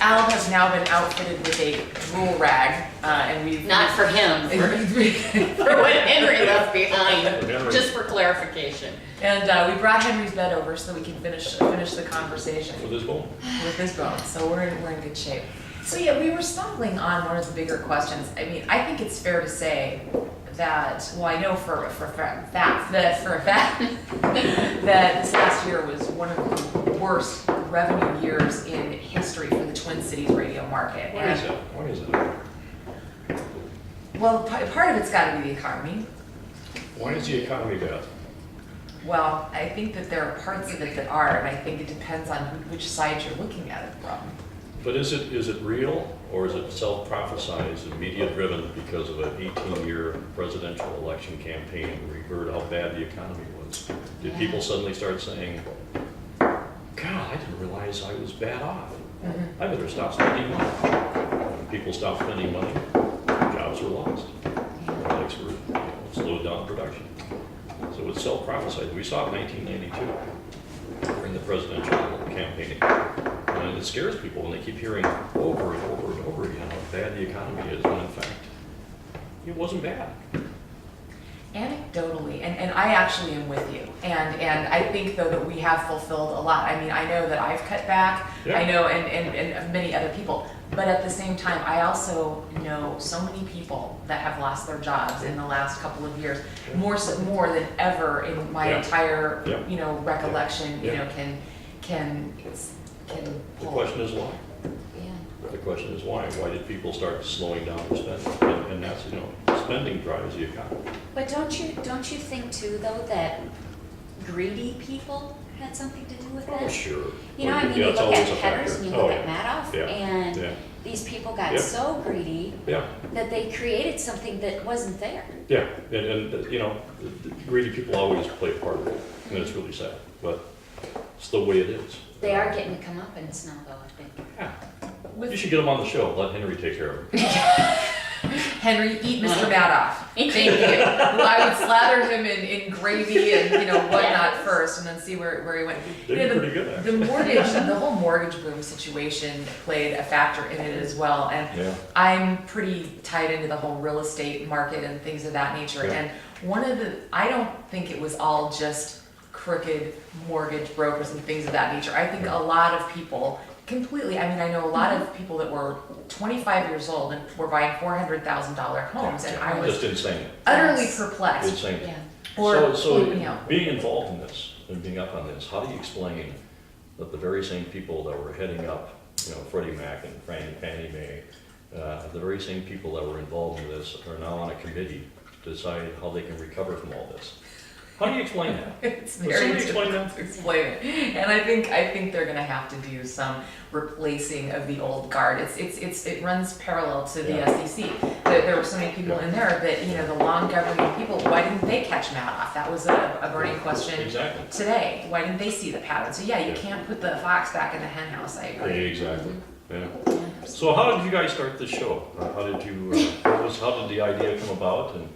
Al has now been outfitted with a drool rag, and we've Not for him, for what Henry left behind, just for clarification. And we brought Henry's bed over so we can finish the conversation With his bone. with his bone. So we're in good shape. So yeah, we were stumbling on one of the bigger questions. I mean, I think it's fair to say that, well, I know for a fact that this last year was one of the worst revenue years in history for the Twin Cities radio market. Why is that? Why is that? Well, part of it's got to be the economy. Why is the economy bad? Well, I think that there are parts of it that are, and I think it depends on which side you're looking at it from. But is it real, or is it self-prophesized and media-driven because of an 18-year presidential election campaign where you heard how bad the economy was? Did people suddenly start saying, God, I didn't realize I was bad off. I better stop spending money. When people stopped spending money, jobs were lost. Products were slowed down production. So it's self-prophesized. We saw it in 1992 during the presidential campaign. And it scares people when they keep hearing over and over and over again how bad the economy is, when in fact, it wasn't bad. Anecdotally, and I actually am with you, and I think though that we have fulfilled a lot. I mean, I know that I've cut back, I know, and many other people, but at the same time, I also know so many people that have lost their jobs in the last couple of years, more than ever in my entire, recollection, can The question is why? The question is why? Why did people start slowing down their spending? And that's, spending drives the economy. But don't you think too, though, that greedy people had something to do with that? Oh, sure. You It's look always at a Headers factor. and you look at Madoff, and these people got so greedy Yeah, that they created something that wasn't there. yeah, and the greedy people always play a part of it, and it's really sad, but it's the way it is. They are getting to come up, and it's now, though, I think. Yeah. You should get him on the show, let Henry take care of it. Henry, eat Mr. Madoff. Thank you. I would slather him in gravy and whatnot first, and then see where he went. They're pretty good, actually. The whole mortgage boom situation played a factor in it as well. And I'm pretty tied into the whole real estate market and things of that nature. And I don't think it was all just crooked mortgage brokers and things of that nature. I think a lot of people completely, I know a lot of people that were 25 years old and were buying $400,000 homes, and I was just insane. Utterly perplexed. Insane. Yeah. So being involved in this and being up on this, how do you explain that the very same people that were heading up, Freddie Mac and Fannie Mae, the very same people that were involved in this are now on a committee to decide how they can recover from all this? How do you explain that? It's very explain that? difficult to explain it, and I think they're going to have to do some replacing of the old guard. It runs parallel to the SEC. There were so many people in there that the long governing people. Why didn't they catch Madoff? That was a burning question today. Why didn't they see the pattern? So you can't put the fox back in the hen house. I agree. Exactly. Yeah. So how did you guys start this show? How did the idea come about? And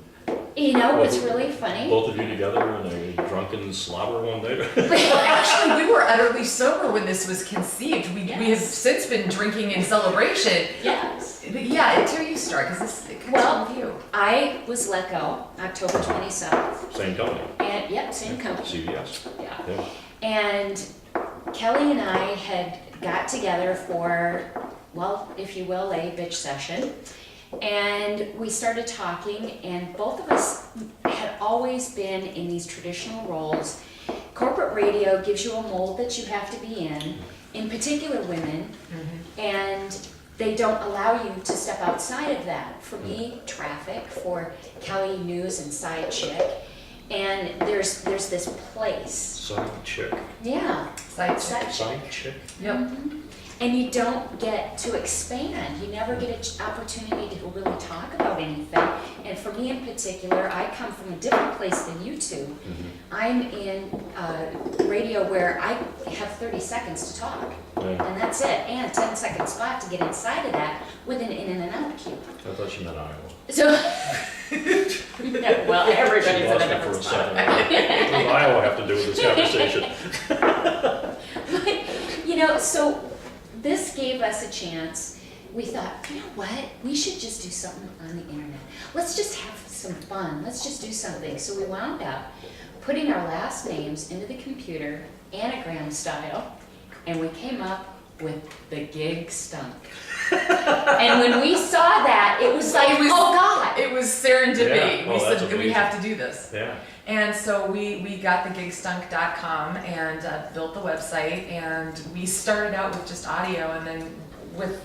What's really funny? Both of you together in a drunken slobber one day? Actually, we were utterly sober when this was conceived. We have since been drinking in celebration. Yes. But until you start, because this comes from you. I was let go October 27th. Same company. And same company. CBS. Yeah. And Kelly and I had got together for, if you will, a bitch session. And we started talking, and both of us had always been in these traditional roles. Corporate radio gives you a mold that you have to be in particular women, and they don't allow you to step outside of that. For me, traffic; for Kelly, news and side chick. And there's this place. Side chick. Yeah. Side chick. Yep. Mm-hmm. And you don't get to expand. You never get an opportunity to really talk about anything. And for me in particular, I come from a different place than you two. I'm in radio where I have 30 seconds to talk. And that's it. And a 10-second spot to get inside of that with an in and an out cue. I thought you meant Iowa. So, everybody's in a different spot. What does Iowa have to do with this conversation? But, so this gave us a chance. We thought, you know what? We should just do something on the internet. Let's just have some fun. Let's just do something. So we wound up putting our last names into the computer, anagram style, and we came up with the Gig Stunk. And when we saw that, it was like, oh God. It was serendipity. Yeah. We Oh, that's said we amazing. have to do this. Yeah. And so we got thegigstunk.com and built the website, and we started out with just audio, and then with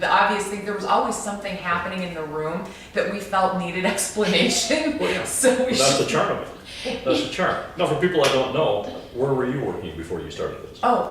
the obvious thing, there was always something happening in the room that we felt needed explanation. Well, yeah. So we That's the charm of it. That's the charm. Now, for people that don't know, where were you working before you started this? Oh,